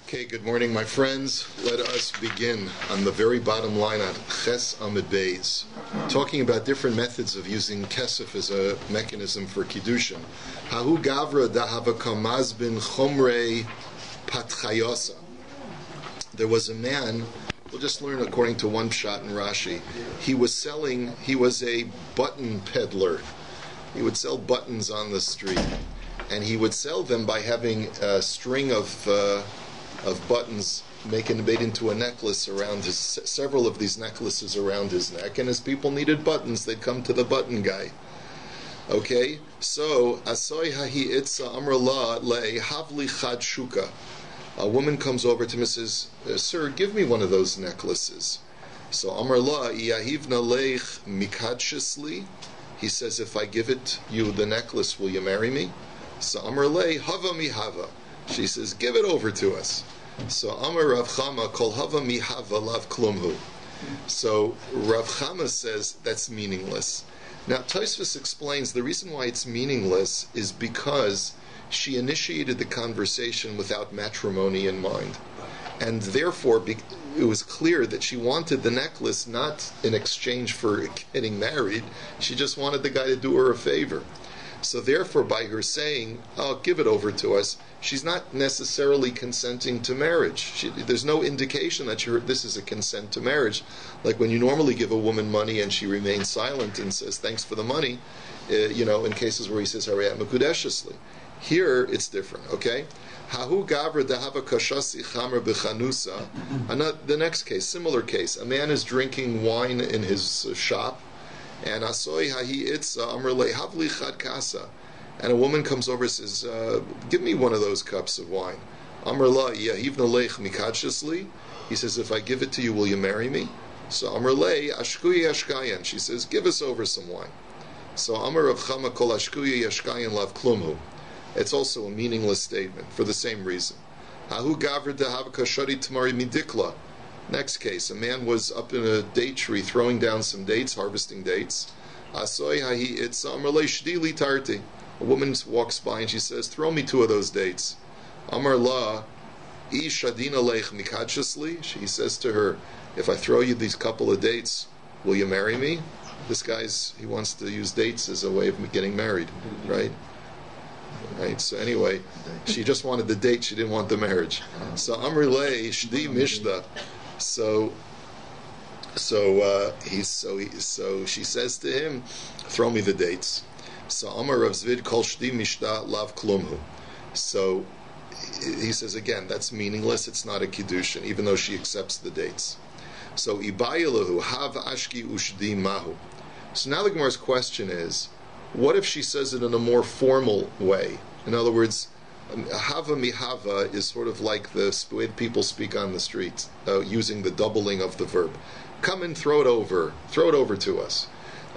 Okay, good morning, my friends. Let us begin on the very bottom line on Ches Amid Beis, talking about different methods of using kesef as a mechanism for kiddushin. Hahu gavra dahavakamas bin chomrei patchayosa. There was a man. We'll just learn according to one pshat in Rashi. He was a button peddler. He would sell buttons on the street, and he would sell them by having a string of buttons made into a necklace around several of these necklaces around his neck, and as people needed buttons, they'd come to the button guy. Okay, so asoy hahi itza amrla le havli chad shuka. A woman comes over to him and says, "Sir, give me one of those necklaces." So amrla yahivna leich mikadshesli. He says, "If I give it you the necklace, will you marry me?" So amrle hava mihava. She says, "Give it over to us." So Amar Rav Chama kol hava mihava lav klumhu. So Rav Chama says that's meaningless. Now Tosfos explains the reason why it's meaningless is because she initiated the conversation without matrimony in mind, and therefore it was clear that she wanted the necklace not in exchange for getting married. She just wanted the guy to do her a favor. So therefore, by her saying, "Oh, give it over to us," she's not necessarily consenting to marriage. There's no indication that this is a consent to marriage. Like when you normally give a woman money and she remains silent and says, "Thanks for the money," in cases where he says, "Aryai mekudeshesli." Here, it's different, okay? Hahu gavra dahava kashasi chamer b'chanusa. The next case, similar case. A man is drinking wine in his shop, and asoy hahi itza amrle havli chad kasa. And a woman comes over and says, "Give me one of those cups of wine." Amrla yahivna leich mikadshesli. He says, "If I give it to you, will you marry me?" So amrle ashkuyi ashkayan. She says, "Give us over some wine." So Amar Rav Chama kol ashkuyi ashkayan lav klumhu. It's also a meaningless statement for the same reason. Hahu gavra dehava kashari tamari midikla. Next case, a man was up in a date tree throwing down some dates, harvesting dates. Asoy hahi itza amrle shdili tarti. A woman walks by and she says, "Throw me two of those dates." Amar la, I shadina leich mikadshesli. She says to her, "If I throw you these couple of dates, will you marry me?" This he wants to use dates as a way of getting married, right? Right. So anyway, she just wanted the date; she didn't want the marriage. So Amri le shdi mishda. So she says to him, "Throw me the dates." So Amar Rav Zvid kol shdi mishda lav klumhu. So he says again, that's meaningless. It's not a kiddushin, even though she accepts the dates. So ibayilahu hav ashki ushdi mahu. So now the Gemara's question is, what if she says it in a more formal way? In other words, hava mihava is sort of like the way people speak on the streets, using the doubling of the verb. Come and throw it over to us.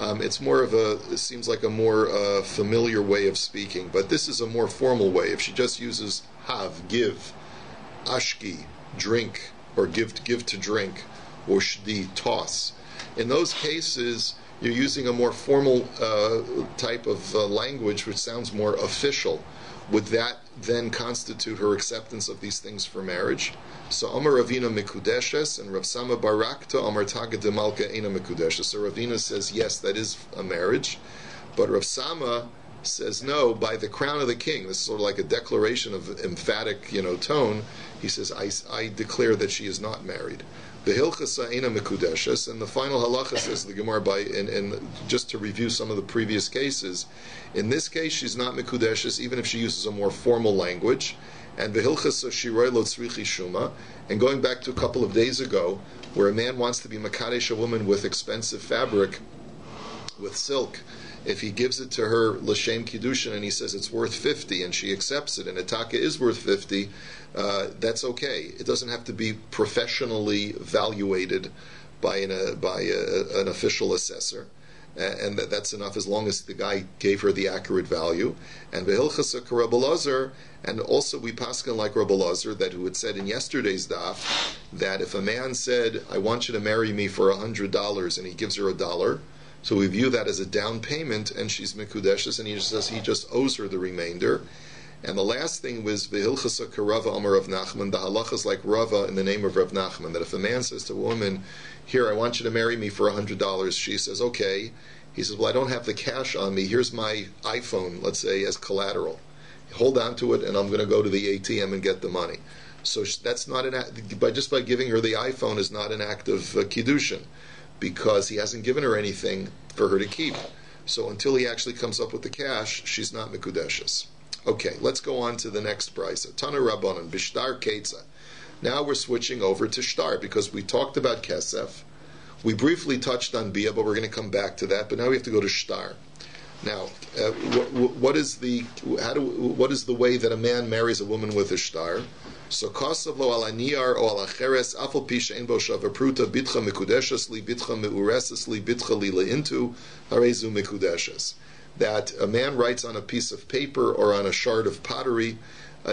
It's more of it seems like a more familiar way of speaking, but this is a more formal way. If she just uses have, give, ashki, drink, or give to drink, or shdi, toss. In those cases, you're using a more formal type of language, which sounds more official. Would that then constitute her acceptance of these things for marriage? So Amar Ravina Mikudeshes and Rav Sama Barakta Amar Taga de Malka Eina Mikudeshes. So Ravina says yes, that is a marriage, but Rav Sama says no. By the crown of the king, this is sort of like a declaration of emphatic, tone. He says, I declare that she is not married. The Hilchasa Eina Mikudeshes, and the final halacha says the Gemara and just to review some of the previous cases. In this case, she's not Mikudeshes, even if she uses a more formal language. And V'hilchasa Shiroi Lo Tzrichi Shuma. And going back to a couple of days ago, where a man wants to be Makadesh a woman with expensive fabric, with silk, if he gives it to her l'shem kiddushin and he says it's worth 50 and she accepts it and a taka is worth 50, that's okay. It doesn't have to be professionally evaluated by an official assessor, and that's enough as long as the guy gave her the accurate value. And v'hilchasa Rabbi Lazar, and also we paskin like Rabbi Lazar, that who had said in yesterday's daf that if a man said, "I want you to marry me for $100," and he gives her $1. So we view that as a down payment, and she's mikudeshes, and he just owes her the remainder. And the last thing was V'hilchasa Karava Amar Rav Nachman. The halacha is like Rava in the name of Rav Nachman. That if a man says to a woman, "Here, I want you to marry me for $100," she says, "Okay." He says, "Well, I don't have the cash on me. Here's my iPhone, let's say, as collateral. Hold on to it, and I'm going to go to the ATM and get the money." So that's not an act. Just by giving her the iPhone is not an act of kiddushin, because he hasn't given her anything for her to keep. So until he actually comes up with the cash, she's not mikudeshes. Okay, let's go on to the next brisa. Tana Rabbanan, Bishtar Ketza. Now we're switching over to shtar, because we talked about kesef. We briefly touched on bia, but we're going to come back to that. But now we have to go to shtar. Now, what is the way that a man marries a woman with a shtar? So kasav lo ala niyar o ala cheres afal pisha ein bo shavapruta bitcha mikudeshes li bitcha meureses li bitcha li leintu harezu mikudeshes. That a man writes on a piece of paper or on a shard of pottery,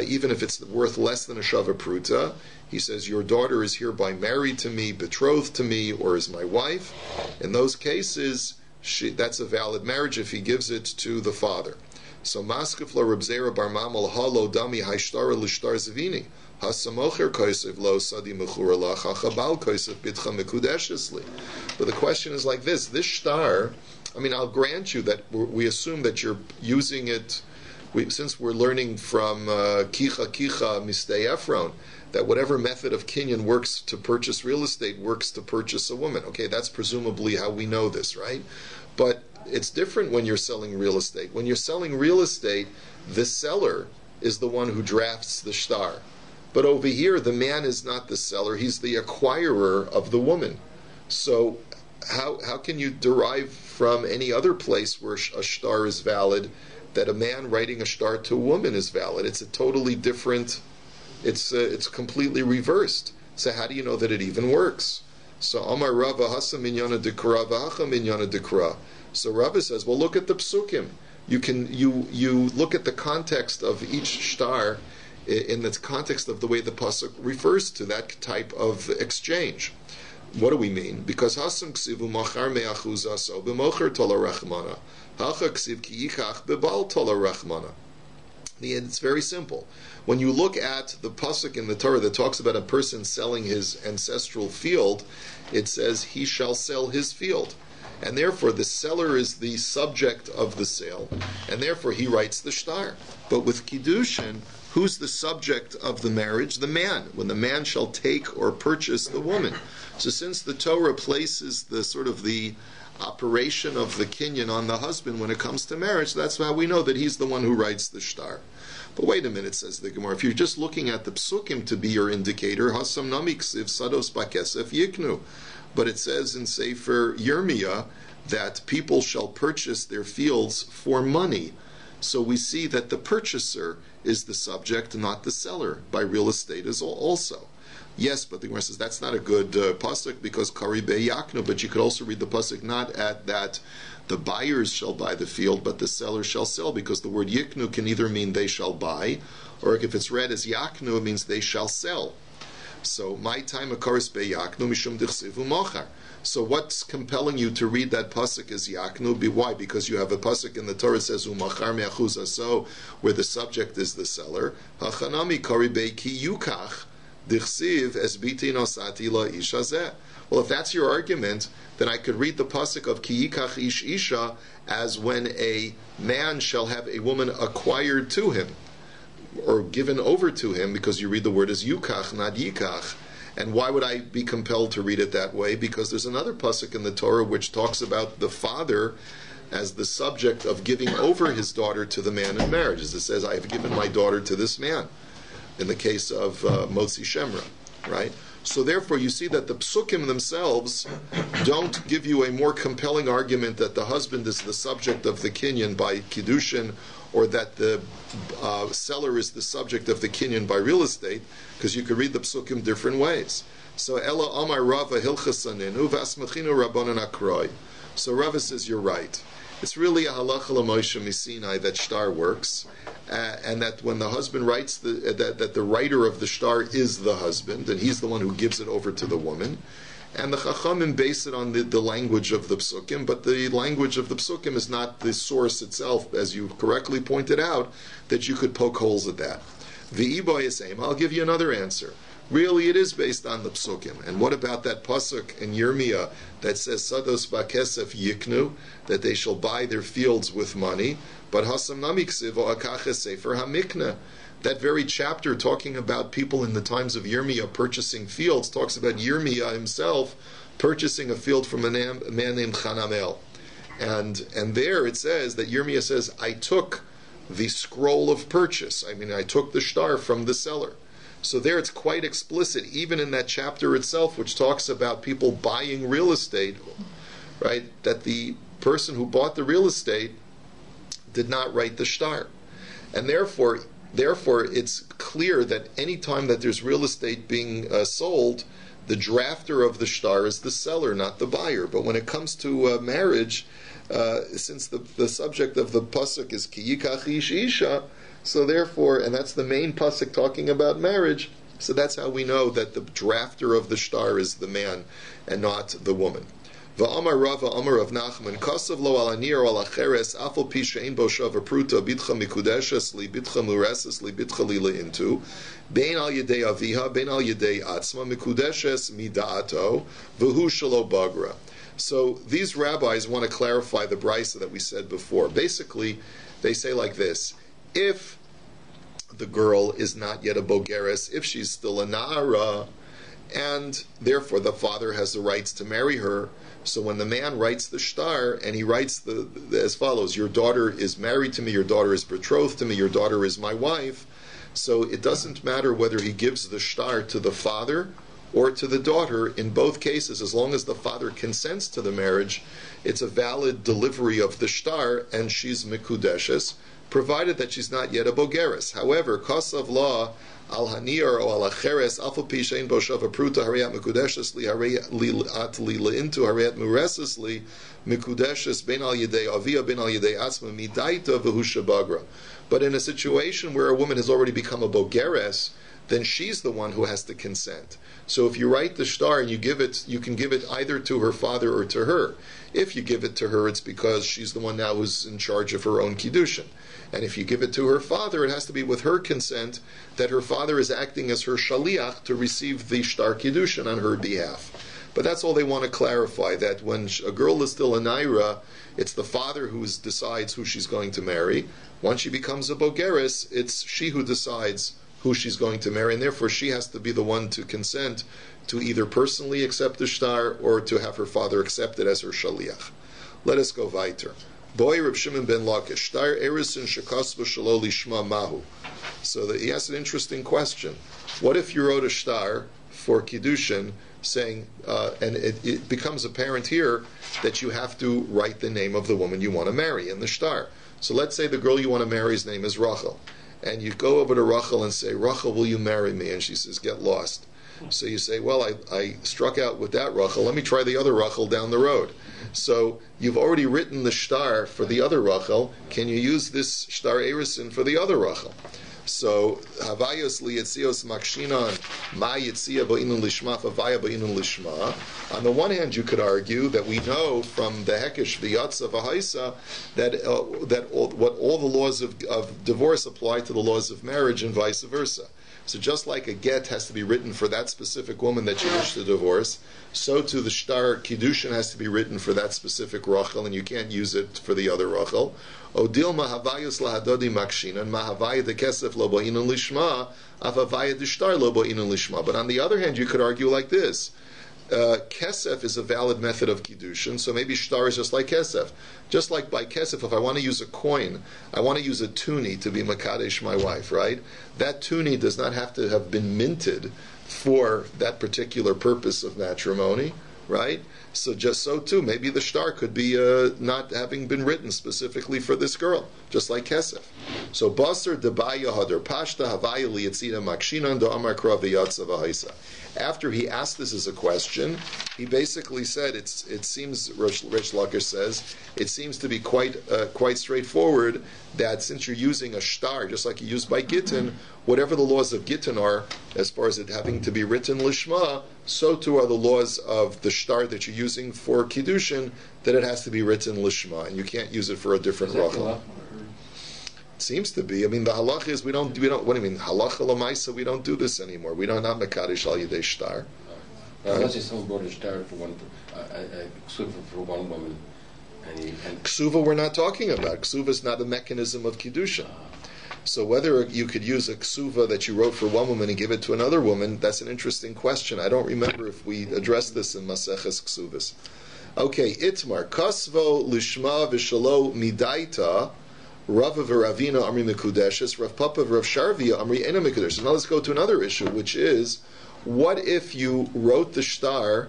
even if it's worth less than a shavapruta, he says, "Your daughter is hereby married to me, betrothed to me, or is my wife." In those cases, that's a valid marriage if he gives it to the father. So maskef lo Reb Zera bar Mamal halo dami haishtara l'shtar zavini hasamocher kosev lo sadi mechura lach hachabal kosev bitcha mekudeshesli. But the question is like this: this shtar, I mean, I'll grant you that we assume that you're using it. Since we're learning from kicha mistei Ephron, that whatever method of kinyan works to purchase real estate works to purchase a woman. Okay, that's presumably how we know this, right? But it's different when you're selling real estate. When you're selling real estate, the seller is the one who drafts the shtar. But over here, the man is not the seller, he's the acquirer of the woman. So how can you derive from any other place where a shtar is valid that a man writing a shtar to a woman is valid? It's a totally different, it's completely reversed. So how do you know that it even works? So Amar Rava Hasa Minyana Dekra Vahacha Minyana Dekra. So Rava says, well, look at the psukim. You look at the context of each shtar in the context of the way the pasuk refers to that type of exchange. What do we mean? Because Hasam Ksivu Machar Me'achuza So B'Mocher Tola Rachmana Hacha Ksiv Ki Yichach B'Bal Tola Rachmana. It's very simple. When you look at the pasuk in the Torah that talks about a person selling his ancestral field, it says he shall sell his field. And therefore the seller is the subject of the sale, and therefore he writes the shtar. But with kiddushin, who's the subject of the marriage? The man, when the man shall take or purchase the woman. So since the Torah places the sort of the operation of the kinyan on the husband when it comes to marriage, that's how we know that he's the one who writes the shtar. But wait a minute, says the Gemara, if you're just looking at the psukim to be your indicator, hasam namiksiv sados bakesef yiknu. But it says in Sefer Yirmiyah that people shall purchase their fields for money. So we see that the purchaser is the subject, not the seller, by real estate as also. Yes, but the Gemara says that's not a good pasuk because kari yaknu. But you could also read the pasuk not at that the buyers shall buy the field, but the sellers shall sell, because the word yiknu can either mean they shall buy, or if it's read as yaknu, it means they shall sell. So my time occurs be yaknu mishum dichsivu mochar. So what's compelling you to read that pasuk as yaknu? Why? Because you have a pasuk in the Torah that says umachar me'achuza so, where the subject is the seller. Hachanami kari be ki yukach dichsiv es biti nosati la isha zeh. Well, if that's your argument, then I could read the pasuk of ki yikach ish isha as when a man shall have a woman acquired to him, or given over to him, because you read the word as yukach, not yikach. And why would I be compelled to read it that way? Because there's another pasuk in the Torah which talks about the father as the subject of giving over his daughter to the man in marriage. As it says, I have given my daughter to this man, in the case of Motzi Shemra, right? So therefore you see that the psukim themselves don't give you a more compelling argument that the husband is the subject of the kinyan by kiddushin, or that the seller is the subject of the kinyan by real estate, because you could read the psukim different ways. So Ella Amar Rava Hilchasaninu Vasmachinu Rabbanan Akroi. So Rava says you're right. It's really a halacha l'Moshe Misinai that shtar works, and that when the husband writes that the writer of the shtar is the husband, and he's the one who gives it over to the woman, And the Chachamim base it on the language of the Psukim, but the language of the Psukim is not the source itself, as you correctly pointed out, that you could poke holes at that. The Iboy is saying, I'll give you another answer. Really, it is based on the Psukim. And what about that Pasuk in Yirmiyah that says, Sados Bakesef Yiknu, that they shall buy their fields with money, but Hasam Namiksiv o Akache Sefer HaMikna. That very chapter talking about people in the times of Yirmiyah purchasing fields talks about Yirmiyah himself purchasing a field from a man named Chanamel. And there it says that Yirmiyah says, I took the scroll of purchase. I mean, I took the shtar from the seller. So there it's quite explicit, even in that chapter itself, which talks about people buying real estate, right, that the person who bought the real estate did not write the shtar. And therefore, it's clear that any time that there's real estate being sold, the drafter of the shtar is the seller, not the buyer. But when it comes to marriage, since the subject of the pasuk is ki yikach ish isha, so therefore, and that's the main pasuk talking about marriage, so that's how we know that the drafter of the shtar is the man and not the woman. Va'amar Rava Amar of Nachman Kasav lo al anir al acheres afal pi she'ein bo shava pruta bidcha mikudeshes li bidcha mureses li bidcha li leintu bein al yedei aviha bein al yedei atzma mikudeshes mida'ato v'hu shelo bagra. So these rabbis want to clarify the brisa that we said before. Basically, they say like this: if the girl is not yet a bogeres, if she's still a na'ara, and therefore the father has the rights to marry her. So when the man writes the shtar, and he writes the as follows, your daughter is married to me, your daughter is betrothed to me, your daughter is my wife, so it doesn't matter whether he gives the shtar to the father or to the daughter. In both cases, as long as the father consents to the marriage, it's a valid delivery of the shtar, and she's mikudeshes, provided that she's not yet a bogeres. However, kasav law al hanir or al acheres alfa pi shein bo shava pruta hariyat mikudeshes li hariyat li leintu hariyat mureses li mikudeshes ben al yedei avia ben al yedei atzma midaita v'hu shabagra. But in a situation where a woman has already become a bogeres, then she's the one who has to consent. So if you write the shtar and you give it, you can give it either to her father or to her. If you give it to her, it's because she's the one now who's in charge of her own kiddushin. And if you give it to her father, it has to be with her consent, that her father is acting as her shaliach to receive the shtar kiddushin on her behalf. But that's all they want to clarify, that when a girl is still a naira, it's the father who decides who she's going to marry. Once she becomes a bogeres, it's she who decides who she's going to marry, and therefore she has to be the one to consent to either personally accept the shtar or to have her father accept it as her shaliach. Let us go weiter. Boy Reb Shimon ben Lakish, shtar erisin shekasva shelo lishma mahu. So he asked an interesting question. What if you wrote a shtar for kiddushin saying, and it becomes apparent here that you have to write the name of the woman you want to marry in the shtar. So let's say the girl you want to marry's name is Rachel. And you go over to Rachel and say, Rachel, will you marry me? And she says, get lost. So you say, well, I struck out with that Rachel. Let me try the other Rachel down the road. So you've already written the shtar for the other Rachel. Can you use this shtar erisin for the other Rachel? So havayos liyetzios makshinan ma yetzia ba'inun lishma havaya ba'inun lishma. On the one hand, you could argue that we know from the hekesh v'yatza v'haisa that all the laws of divorce apply to the laws of marriage and vice versa. So just like a get has to be written for that specific woman that you wish to divorce, so too the shtar kiddushin has to be written for that specific Rachel, and you can't use it for the other Rachel. Odil mahavayos lahadodi makshin and mahavaya de kesef lo bo'inun lishma avavaya de shtar lo bo'inun lishma. But on the other hand, you could argue like this. Kesef is a valid method of kiddushin, so maybe shtar is just like kesef. Just like by kesef, if I want to use a coin, I want to use a tuni to be makadesh my wife, right? That tuni does not have to have been minted for that particular purpose of matrimony, right? So just so too, maybe the shtar could be not having been written specifically for this girl, just like kesef. So basar debaya hadar pashta havaya liyatzina makshinan do amar krav v'yatza v'haisa. After he asked this as a question, he basically said it seems, Rish Lakish says, it seems to be quite straightforward that since you're using a shtar, just like you use by Gittin, whatever the laws of Gittin are, as far as it having to be written lishma, so too are the laws of the shtar that you're using for Kiddushin, that it has to be written lishma, and you can't use it for a different rachel. It seems to be. I mean, the halacha is we don't. What do you mean halacha lamaisa? We don't do this anymore. We don't have mekadosh al yedei shtar. Let's say someone brought a shtar for one, ksuva for one woman, and ksuva we're not talking about. Ksuva is not a mechanism of kiddushin. So whether you could use a ksuva that you wrote for one woman and give it to another woman, that's an interesting question. I don't remember if we addressed this in Maseches Ksuvas. Okay, Itmar kasvo lishma v'shalo midaita. Rava v'Ravina amri mekudeshes, Rav Papa v'Rav Sharvia amri ena mekudeshes. Now let's go to another issue, which is, what if you wrote the shtar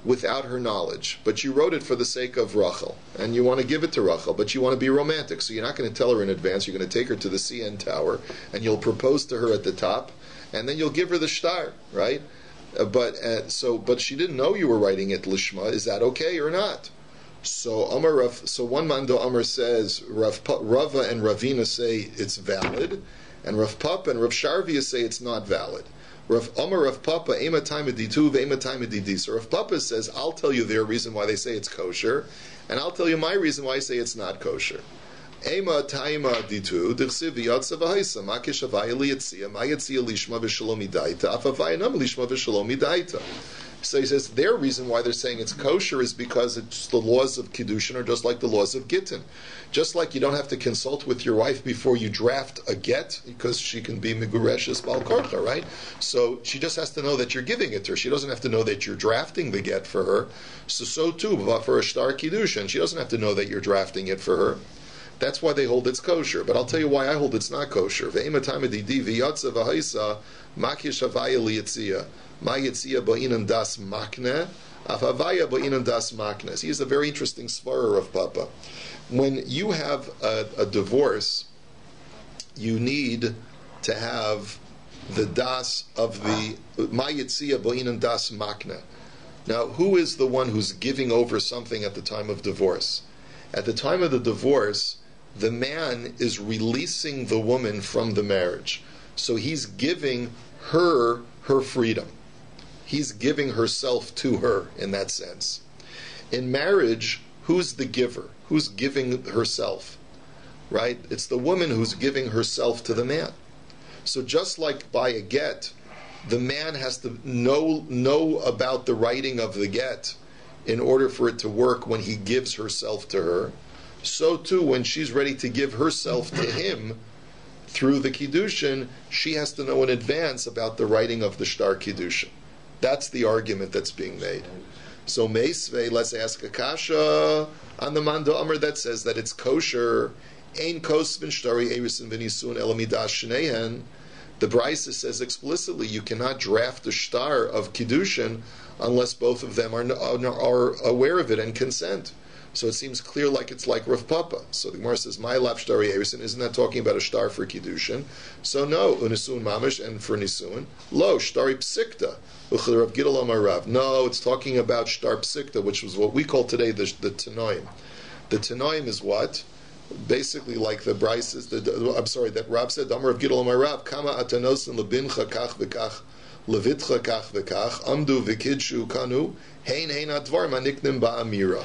without her knowledge, but you wrote it for the sake of Rachel, and you want to give it to Rachel, but you want to be romantic, so you're not going to tell her in advance, you're going to take her to the CN Tower, and you'll propose to her at the top, and then you'll give her the shtar, right? But she didn't know you were writing it lishma. Is that okay or not? So one Mando Amar says Rava and Ravina say it's valid, and Rav Papa and Rav Sharvia say it's not valid. Rav Papa ema time ditu ve'ema time didi. So Rav Papa says, I'll tell you their reason why they say it's kosher, and I'll tell you my reason why I say it's not kosher. Ema taima ditu d'chsiv v'yatsa v'haisa makish avaya liyatzia mayatzia lishma v'shalom idaita afavaya nam lishma v'shalom idaita. So he says their reason why they're saying it's kosher is because it's the laws of Kiddushin are just like the laws of Gittin. Just like you don't have to consult with your wife before you draft a get, because she can be Megureshes Bal Korcha, right? So she just has to know that you're giving it to her. She doesn't have to know that you're drafting the get for her. So too, for a shtar Kiddushin, she doesn't have to know that you're drafting it for her. That's why they hold it's kosher. But I'll tell you why I hold it's not kosher. Ve'ema tamadidi v'yatza v'haisa makish havaya liyatzia. Ma yitzia ba'inan das makne, afavaya ba'inan das maknes. He is a very interesting svarer of Papa. When you have a divorce, you need to have the das of the ma yitzia ba'inan das makne. Now, who is the one who's giving over something at the time of divorce? At the time of the divorce, the man is releasing the woman from the marriage. So he's giving her freedom. He's giving herself to her in that sense. In marriage, who's the giver? Who's giving herself? Right? It's the woman who's giving herself to the man. So just like by a get, the man has to know about the writing of the get in order for it to work when he gives herself to her. So too, when she's ready to give herself to him through the Kiddushin, she has to know in advance about the writing of the shtar Kiddushin. That's the argument that's being made. So Meisvei, let's ask a kasha on the Mando Amr that says that it's kosher. Ein kos v'shtari erisin v'nisun elamidas shneihen. The Brisa says explicitly you cannot draft a shtar of Kiddushin unless both of them are aware of it and consent. So it seems clear like it's like Rav Papa. So the Gemara says, "My lap shtari erisin." Isn't that talking about a shtar for Kiddushin? So no, unisun mamish, and for nisun, lo shtari psikta. Rav Gedalia Marav. No, it's talking about shtar psikta, which was what we call today the tanoim. The tanoim is what? Basically, like the Bryces. That Rab said, "Amar Rav Gedalia Marav, kama atanosin lebincha kach v'kach, levitcha kach v'kach, amdu v'kidshu kanu, hein advar maniknim ba'amira."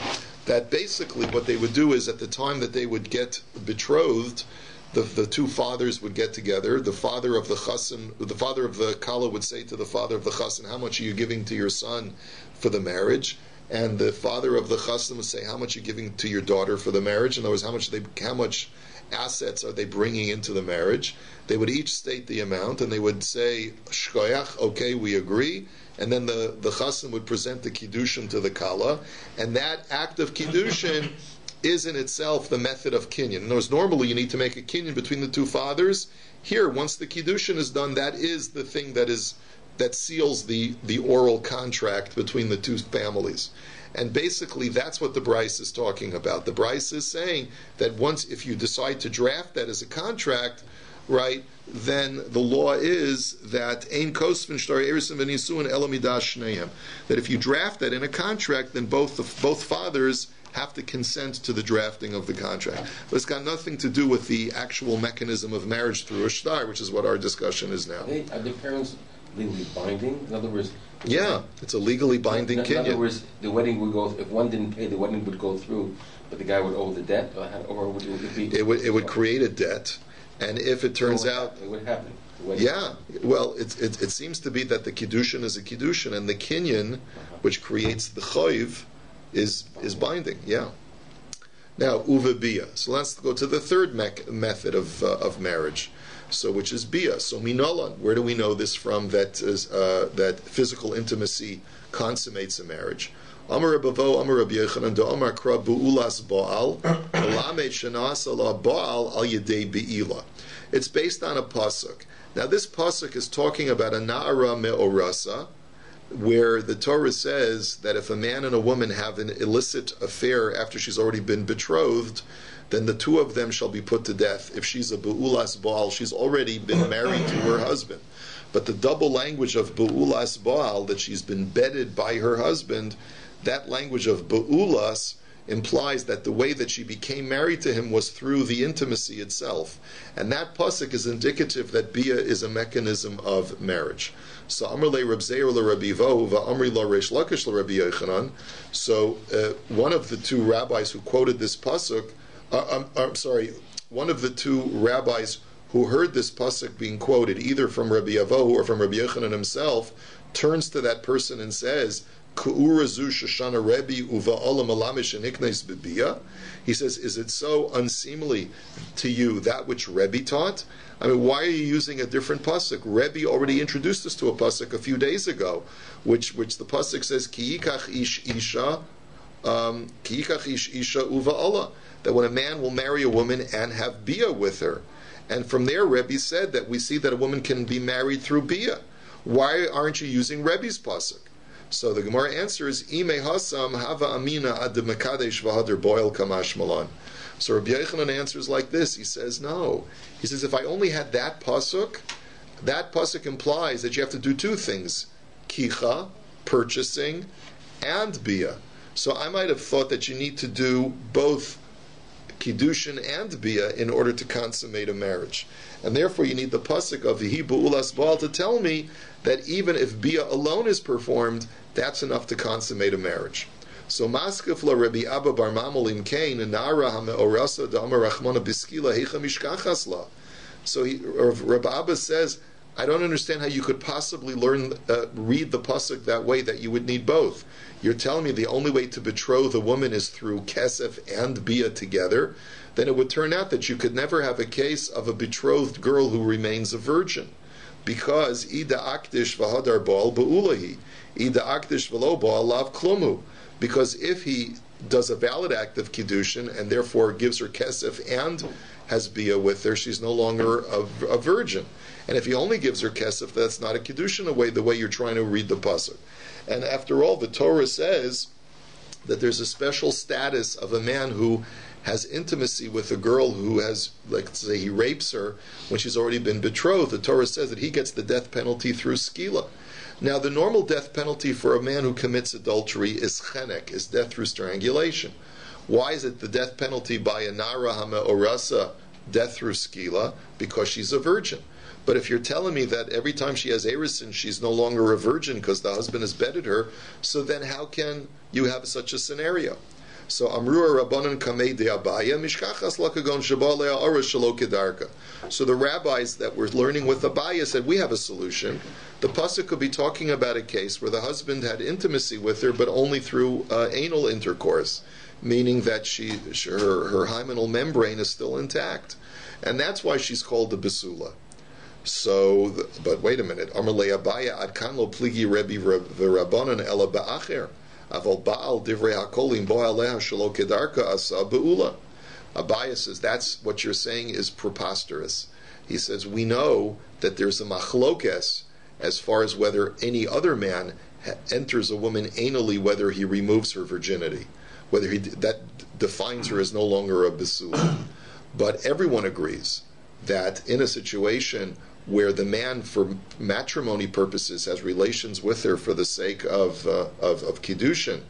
That basically what they would do is at the time that they would get betrothed, the two fathers would get together. The father of the chassan, the father of the kala would say to the father of the chassan, "How much are you giving to your son for the marriage?" And the father of the chassan would say, "How much are you giving to your daughter for the marriage?" In other words, how much assets are they bringing into the marriage? They would each state the amount, and they would say, "Shkoyach, okay, we agree." And then the chassan would present the kiddushin to the kala, and that act of kiddushin is in itself the method of kinyan. In other words, normally you need to make a kinyan between the two fathers. Here, once the kiddushin is done, that is the thing that seals the oral contract between the two families. And basically, that's what the Bryce is talking about. The Bryce is saying that once, if you decide to draft that as a contract, right, then the law is that ein kosvin shtar erisim v'nisuin elamidash shneim. That if you draft that in a contract, then both fathers have to consent to the drafting of the contract. But it's got nothing to do with the actual mechanism of marriage through a shtar, which is what our discussion is now. Are the parents legally binding? In other words, yeah, it's a legally binding kinyan. In other words, the wedding would go. If one didn't pay, the wedding would go through, but the guy would owe the debt, or would it be? It would create a debt, and if it turns out, it would happen. Yeah, well, it seems to be that the kiddushin is a kiddushin, and the kinyan, which creates the choiv, is binding. Yeah. Now uva bia. So let's go to the third method of marriage. So which is bia. So minolan. Where do we know this from? That physical intimacy consummates a marriage. Amar Rabavo, Amar Rabbi Yochanan, Do Amar Kra Bu'ulas Baal, Alamed Shanas Ala Baal Al Yedei Be'ila. It's based on a pasuk. Now this pasuk is talking about a na'ara me'orasa, where the Torah says that if a man and a woman have an illicit affair after she's already been betrothed, then the two of them shall be put to death. If she's a Bu'ulas Baal, she's already been married to her husband. But the double language of Bu'ulas Baal, that she's been bedded by her husband, that language of Bu'ulas implies that the way that she became married to him was through the intimacy itself. And that pasuk is indicative that bia is a mechanism of marriage. So Amr le Reb Zeir le Rabbi Vo va'amri la Reish Lakish le Rabbi Yochanan. So one of the two rabbis who quoted this pasuk, one of the two rabbis who heard this pasuk being quoted, either from Rabbi Avo or from Rabbi Yochanan himself, turns to that person and says, he says, is it so unseemly to you that which Rebbe taught? I mean, why are you using a different pasuk? Rebbe already introduced us to a pasuk a few days ago, which the pasuk says, Ki yikach ish isha uva Allah, that when a man will marry a woman and have bia with her. And from there, Rebbe said that we see that a woman can be married through bia. Why aren't you using Rebbe's pasuk? So the Gemara answers, Ime hasam hava amina ad mekadesh v'hader boil kamash malan. So Rabbi Yochanan answers like this. He says, no. He says, if I only had that pasuk implies that you have to do two things: kicha, purchasing, and bia. So I might have thought that you need to do both kiddushin and bia in order to consummate a marriage. And therefore you need the pasuk of V'hi Bu'ulas Baal to tell me that even if bia alone is performed, that's enough to consummate a marriage. So Maskef la Rabbi Abba bar Mamolim Kain and Nara Hameorasa Da'amar Rachmana Biskila Heicha Mishkachas La. So Rabbi Abba says, I don't understand how you could possibly read the pasuk that way, that you would need both. You're telling me the only way to betroth a woman is through kesef and bia together. Then it would turn out that you could never have a case of a betrothed girl who remains a virgin, because ida akdish v'hadar baal be'ulahi, ida akdish v'lo baal lav klumu. Because if he does a valid act of kiddushin and therefore gives her kesef and has bia with her, she's no longer a virgin. And if he only gives her kesef, that's not a kiddushin the way you're trying to read the pasuk. And after all, the Torah says that there's a special status of a man who has intimacy with a girl who has, like, say, he rapes her when she's already been betrothed. The Torah says that he gets the death penalty through skila. Now, the normal death penalty for a man who commits adultery is chenek, is death through strangulation. Why is it the death penalty by a nara hameorasa, death through skila? Because she's a virgin. But if you're telling me that every time she has erisin, she's no longer a virgin because the husband has bedded her, so then how can you have such a scenario? So Amru Rabbanan Kamei de Abaya Mishkachas Lakagon Shabalea Ara Shalo Kedarka. So the rabbis that were learning with Abaya said, we have a solution. The pasuk could be talking about a case where the husband had intimacy with her, but only through anal intercourse, meaning that her hymenal membrane is still intact, and that's why she's called the Besula. So, but wait a minute. Amarle Abaya Adkan lo pligi Rebbe v'Rabbanan ela ba'acher. Aval Baal divrei hakolim bo aleha shelo kedarka asa be'ula. Abaya says that's what you're saying is preposterous. He says we know that there's a machlokes as far as whether any other man enters a woman anally, whether he removes her virginity, whether that defines her as no longer a besula. But everyone agrees that in a situation where the man, for matrimony purposes, has relations with her for the sake of kiddushin,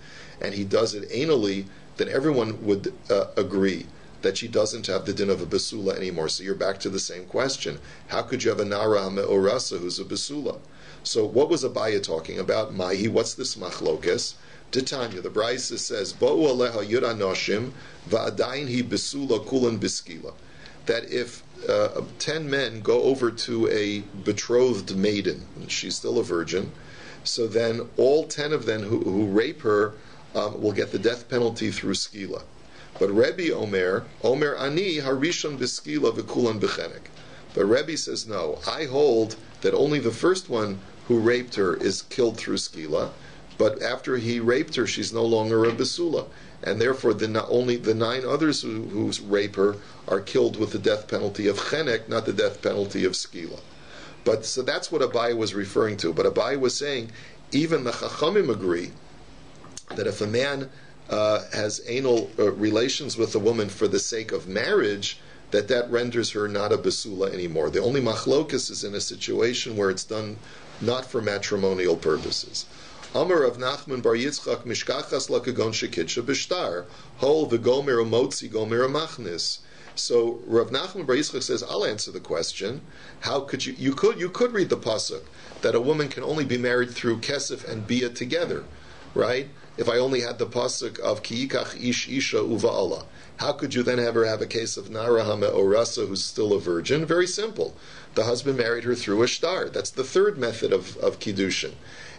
and he does it anally, then everyone would agree that she doesn't have the din of a basula anymore. So you're back to the same question. How could you have a nara me'orasa who's a basula? So what was Aryai talking about? Mahi, what's this machlokes? Titania, the Brisa says, Bo'u aleha yud anoshim va'adayin hi basula kulan biskila. That if 10 men go over to a betrothed maiden, and she's still a virgin, so then all 10 of them who rape her will get the death penalty through skila. But Rabbi Omer ani harishon biskila v'kulan b'chenek. But Rabbi says, no, I hold that only the first one who raped her is killed through skila, but after he raped her, she's no longer a basula. And therefore, only the 9 others who rape her are killed with the death penalty of chenek, not the death penalty of skila. But so that's what Aryai was referring to. But Aryai was saying, even the Chachamim agree that if a man has anal relations with a woman for the sake of marriage, that renders her not a basula anymore. The only machlokus is in a situation where it's done not for matrimonial purposes. Amar of Nachman bar Yitzchak mishkachas lakagon shekitsha b'shtar hol v'gomer umotzi gomer machnis. So Rav Nachman bar Yitzchak says, I'll answer the question. How could you could read the pasuk that a woman can only be married through kesef and bia together, right? If I only had the pasuk of ki yikach ish isha uva Allah, how could you then have her have a case of nara hama orasa who's still a virgin? Very simple. The husband married her through a shtar. That's the third method of kiddushin.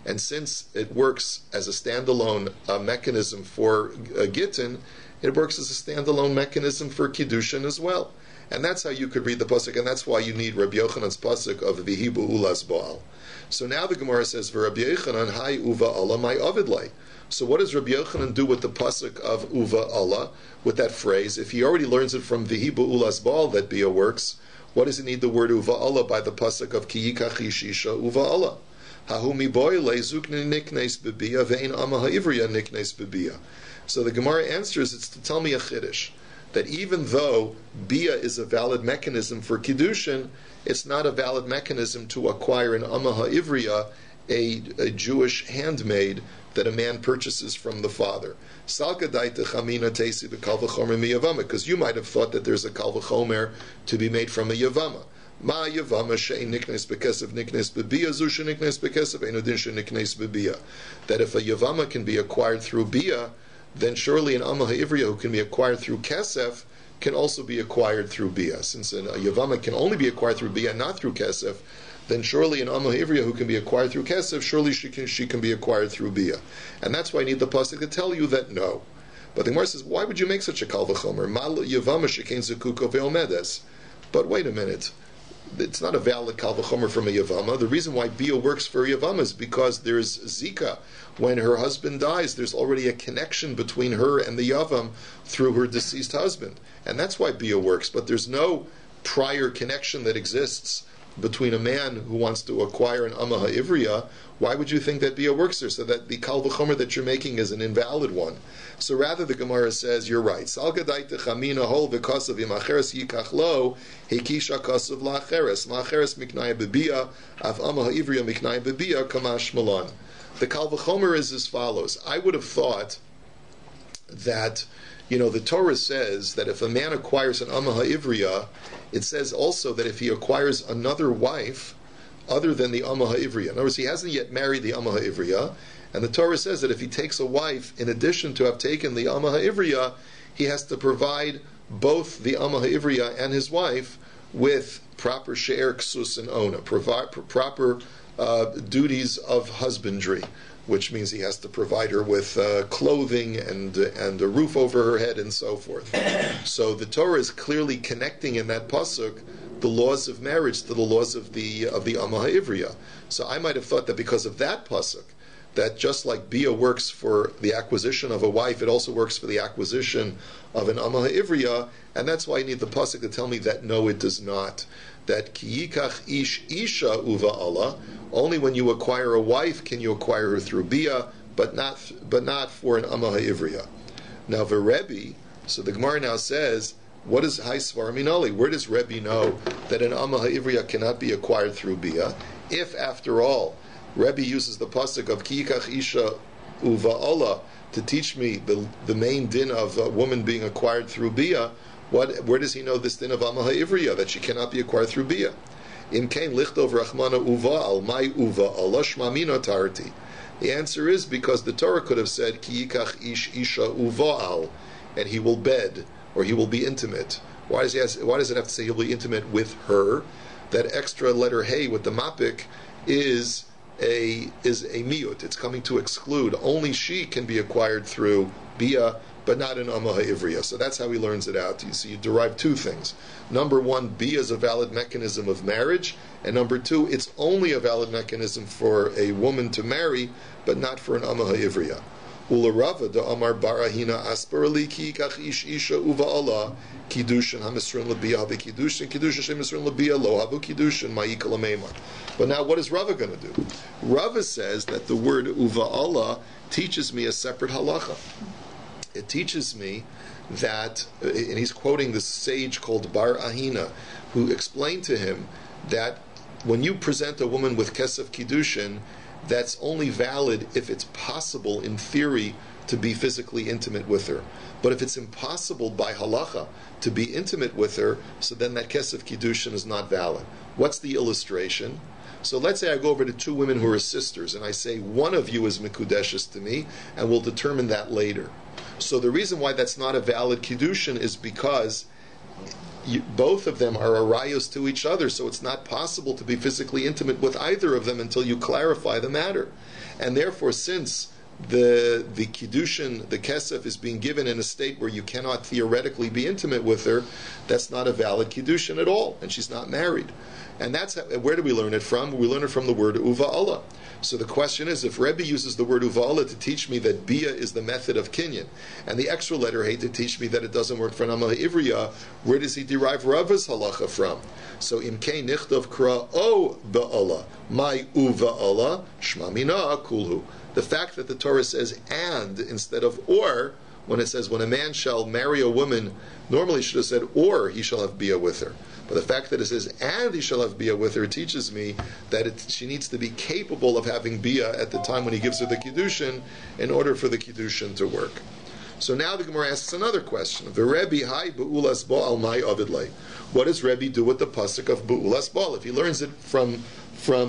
And since it works as a standalone mechanism for gittin, it works as a standalone mechanism for kiddushin as well. And that's how you could read the pasuk, and that's why you need Rabbi Yochanan's pasuk of Vihibu Ulas Baal. So now the Gemara says, V'Rabbi Yochanan hai uva Allah my avidlei. So what does Rabbi Yochanan do with the pasuk of uva Allah, with that phrase? If he already learns it from Vihibu Ulas Baal that Bia works, what does he need the word uva Allah by the pasuk of Ki yikach isha uva Allah? So the Gemara answers, it's to tell me a chiddush, that even though bia is a valid mechanism for kiddushin, it's not a valid mechanism to acquire an amma ha'ivriya, a Jewish handmaid that a man purchases from the father. Because you might have thought that there's a kal v'chomer to be made from a yavama. Ma yavama she'en niknes bekesef niknes bebia zu she'niknes bekesef ein udin she'niknes bebia. That if a yavama can be acquired through bia, then surely an amma ha'ivriya who can be acquired through kesef can also be acquired through bia. Since a yavama can only be acquired through bia, not through kesef, then surely an amma ha'ivriya who can be acquired through kesef, surely she can be acquired through bia. And that's why I need the pasuk to tell you that no. But the Gemara says, why would you make such a kal v'chomer? Mal yavama shekein zekuko ve'omedes. But wait a minute. It's not a valid kal v'chomer from a yavama. The reason why bia works for a yavama is because there's zika. When her husband dies, there's already a connection between her and the yavam through her deceased husband. And that's why bia works. But there's no prior connection that exists between a man who wants to acquire an amma ha'ivriya. Why would you think that bia works there? So that the kal v'chomer that you're making is an invalid one. So rather the Gemara says, you're right. Sal gadaita chamina hol v'kasav imacheres yikach lo hekisha kasav la'acheres ma'acheres miknaya bebia av amma ha'ivriya miknaya bebia kamash malan. The kal v'chomer is as follows. I would have thought that, the Torah says that if a man acquires an amma ha'ivriya, it says also that if he acquires another wife other than the amma ha'ivriya. In other words, he hasn't yet married the amma ha'ivriya, and the Torah says that if he takes a wife, in addition to have taken the amma ha'ivriya, he has to provide both the amma ha'ivriya and his wife with proper she'er ksus and ona, proper duties of husbandry, which means he has to provide her with clothing and a roof over her head and so forth. So the Torah is clearly connecting in that pasuk the laws of marriage to the laws of the amma ha'ivriya. So I might have thought that because of that pasuk, that just like bia works for the acquisition of a wife, it also works for the acquisition of an amma ha'ivriya, and that's why I need the pasuk to tell me that no, it does not. That ki yikach ish isha uva Allah, only when you acquire a wife can you acquire her through bia, but not for an amma ha'ivriya. Now Rabbi, so the Gemara now says, what is Hai Svar Minali? Where does Rebbe know that an Amma Ha'ivriya cannot be acquired through Bia? If, after all, Rebbe uses the pasuk of Ki Yikach Isha Uva'ala to teach me the main din of a woman being acquired through Bia, where does he know this din of Amma Ha'ivriya, that she cannot be acquired through Bia? Im Kain Lichtov Rachmana Uva'al, Mai Uva'ala Shmamina Tarti. The answer is because the Torah could have said Ki Yikach Isha Uva'al, and he will bed, or he will be intimate. Why does it have to say he'll be intimate with her? That extra letter Hey with the mapik is a miyut. It's coming to exclude. Only she can be acquired through Bia, but not in Amma Ha'ivriya. So that's how he learns it out. You see, you derive two things. Number one, Bia is a valid mechanism of marriage, and number two, it's only a valid mechanism for a woman to marry, but not for an Amma Ha'ivriya. Ula Rava da Amar Barahina Asparali Ki Kach Ish Isha Uva Allah Kiddushin Hamisrin Labia Havi Kiddushin Kiddushin Shemisrin Labia Lo Havu Kiddushin Ma'ikal Ameimar. But now what is Rava going to do? Rava says that the word Uva Allah teaches me a separate halacha. It teaches me that, and he's quoting this sage called Bar Ahina, who explained to him that when you present a woman with Kesef Kiddushin, that's only valid if it's possible, in theory, to be physically intimate with her. But if it's impossible by halacha to be intimate with her, so then that kesef kiddushin is not valid. What's the illustration? So let's say I go over to two women who are sisters, and I say, one of you is mikudeshes to me, and we'll determine that later. So the reason why that's not a valid kiddushin is because both of them are arayos to each other, so it's not possible to be physically intimate with either of them until you clarify the matter. And therefore, since the kiddushin, the kesef, is being given in a state where you cannot theoretically be intimate with her, that's not a valid kiddushin at all, and she's not married. And that's where do we learn it from? We learn it from the word uva Allah. So the question is, if Rebbe uses the word uva Allah to teach me that bia is the method of kinyan, and the extra letter hey to teach me that it doesn't work for Amma Ivriya, where does he derive Rava's halacha from? So imkei nichtov kra o ba'Allah, my uva Allah, shmamina kulhu. The fact that the Torah says and instead of or, when it says when a man shall marry a woman, normally it should have said or he shall have bia with her. But the fact that it says and he shall have bia with her teaches me that she needs to be capable of having bia at the time when he gives her the kiddushin in order for the kiddushin to work. So now the Gemara asks another question. V'Rebbe hai be'ulas ba'al mai avidlei. What does Rebbe do with the pasuk of be'ulas ba'al? If he learns it from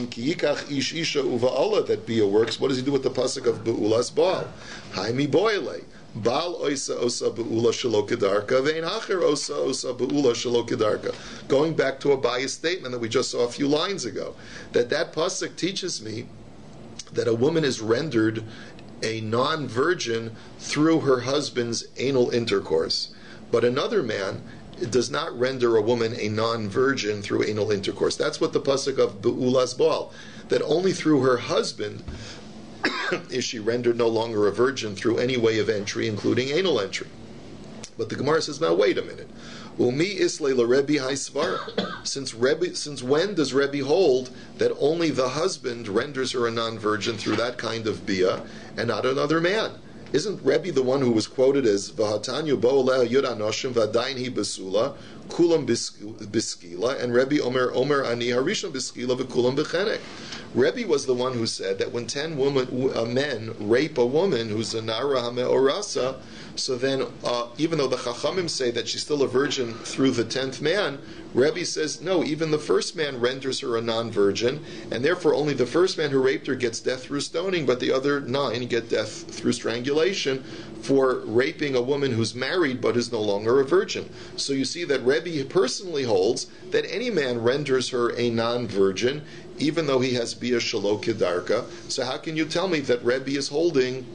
ki yikach ish isha uva Allah that bia works, what does he do with the pasuk of be'ulas ba'al? Hai mi boilei. Baal oisa osa be'ula shelo kedarka, ve'en hacher osa be'ula shelo kedarka. Going back to Abaya's statement that we just saw a few lines ago, that pasuk teaches me that a woman is rendered a non-virgin through her husband's anal intercourse. But another man does not render a woman a non-virgin through anal intercourse. That's what the pasuk of be'ulas baal, that only through her husband is she rendered no longer a virgin through any way of entry, including anal entry. But the Gemara says, now wait a minute. Umi islay la Rebbe haisvara. Since when does Rebbe hold that only the husband renders her a non-virgin through that kind of bia, and not another man? Isn't Rebbe the one who was quoted as V'hatanyu bo'oleh yud anoshim v'adayin hi besula kulam biskila, and Rebbe Omer ani harishon biskila v'kulam b'chenek? Rebbe was the one who said that when 10 men rape a woman who's a nara hame'orasa, so then even though the Chachamim say that she's still a virgin through the 10th man, Rebbe says no, even the first man renders her a non-virgin, and therefore only the first man who raped her gets death through stoning, but the other 9 get death through strangulation for raping a woman who's married but is no longer a virgin. So you see that Rebbe personally holds that any man renders her a non-virgin, even though he has bia shelo kedarka. So how can you tell me that Rebbe is holding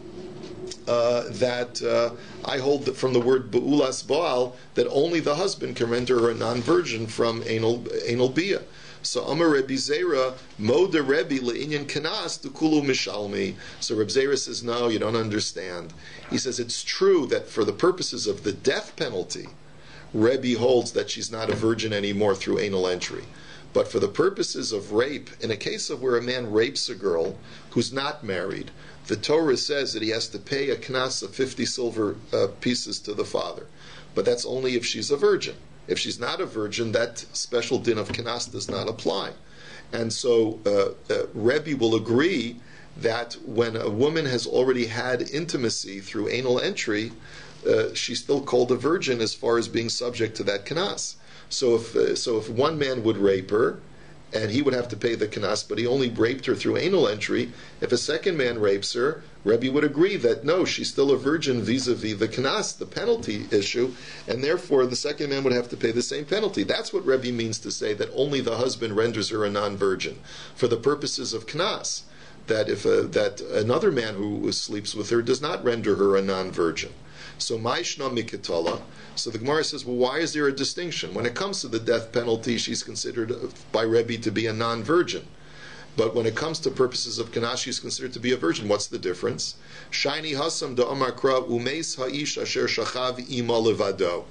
that I hold that from the word be'ulas baal that only the husband can render her a non-virgin from anal bia? So Amar Rebbe Zera Moda Rebbe le'inyan kanas tukulu mishalmi. So Rebbe Zera says, no, you don't understand. He says it's true that for the purposes of the death penalty, Rebbe holds that she's not a virgin anymore through anal entry. But for the purposes of rape, in a case of where a man rapes a girl who's not married, the Torah says that he has to pay a knas of 50 silver pieces to the father. but that's only if she's a virgin. If she's not a virgin, that special din of Kenas does not apply. And so Rebbe will agree that when a woman has already had intimacy through anal entry, she's still called a virgin as far as being subject to that Kenas. So if one man would rape her, and he would have to pay the Kenas, but he only raped her through anal entry, if a second man rapes her, Rebbe would agree that no, she's still a virgin vis-a-vis the Kenas, the penalty issue, and therefore the second man would have to pay the same penalty. That's what Rebbe means to say that only the husband renders her a non-virgin for the purposes of Kenas. That if that another man who sleeps with her does not render her a non-virgin. So Maishna Mikitala. So the Gemara says, well, why is there a distinction? When it comes to the death penalty, she's considered by Rebbe to be a non-virgin. But when it comes to purposes of Kenas, she's considered to be a virgin. What's the difference? Shaini Hasam da Amakra Umeis Ha'ish Asher Shachav Ima Levado.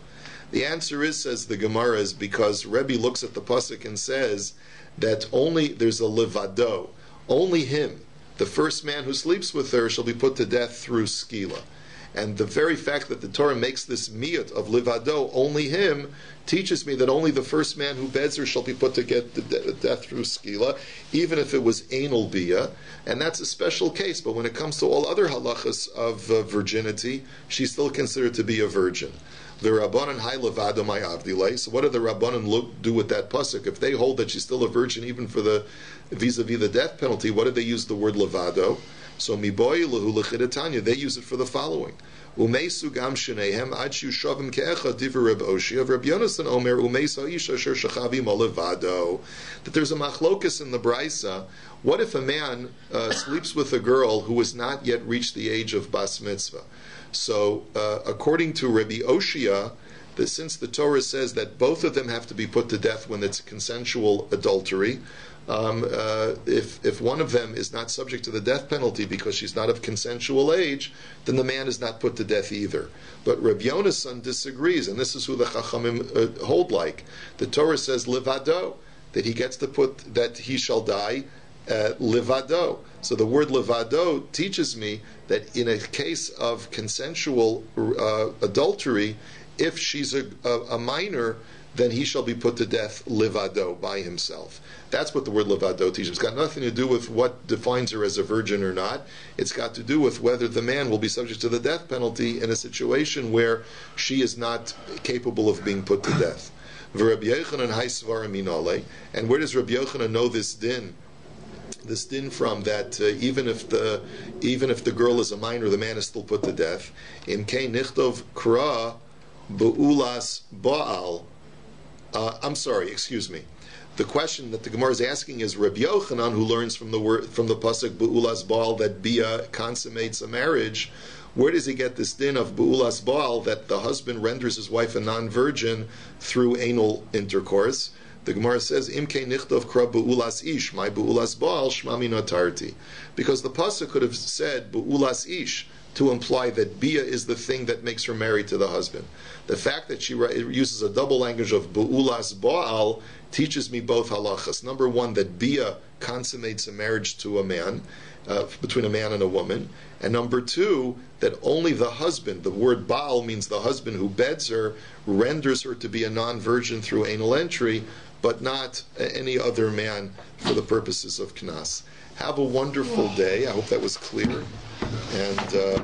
The answer is, says the Gemara, is because Rebbe looks at the pasuk and says that only there's a Levado. Only him, the first man who sleeps with her, shall be put to death through skila. And the very fact that the Torah makes this miyut of livado, only him, teaches me that only the first man who beds her shall be put to get the death through skila, even if it was anal bia, and that's a special case. But when it comes to all other halachas of virginity, she's still considered to be a virgin. The Rabbanan hai levado my avdilei. So what do the Rabbanan do with that pasuk? If they hold that she's still a virgin, even for the vis-a-vis the death penalty, what do they use the word levado? So miboy lehu lechidatanya, they use it for the following: Umeisu gam sheneihem ad shavim ke'echad divrei Reb Oshia of Reb Yonasan Omer umeis ha'isha asher shachavim levado. That there's a machlokus in the Brisa. What if a man sleeps with a girl who has not yet reached the age of bas mitzvah? So according to Rabbi Oshia, since the Torah says that both of them have to be put to death when it's consensual adultery, if one of them is not subject to the death penalty because she's not of consensual age, then the man is not put to death either. But Reb Yonasan disagrees, and this is who the Chachamim hold like. The Torah says levado, that he gets to put, that he shall die levado. So the word levado teaches me that in a case of consensual adultery, if she's a minor, then he shall be put to death levado, by himself. That's what the word levado teaches. It's got nothing to do with what defines her as a virgin or not. It's got to do with whether the man will be subject to the death penalty in a situation where she is not capable of being put to death. And where does Rabbi Yochanan know this din? This din from that even if the girl is a minor, the man is still put to death. Im kein nichtov kra beulas baal. I'm sorry, excuse me. The question that the Gemara is asking is Rabbi Yochanan, who learns from the pasuk beulas baal that bia consummates a marriage. Where does he get this din of beulas baal that the husband renders his wife a non-virgin through anal intercourse? The Gemara says, "Imke nichtov kra beulas ish, my beulas baal shmami notarti," because the pasuk could have said beulas ish to imply that bia is the thing that makes her married to the husband. The fact that she uses a double language of beulas baal teaches me both halachas. Number one, that bia consummates a marriage to a man, between a man and a woman. And number two, that only the husband, the word baal means the husband who beds her, renders her to be a non-virgin through anal entry, but not any other man for the purposes of Knas. Have a wonderful day. I hope that was clear. And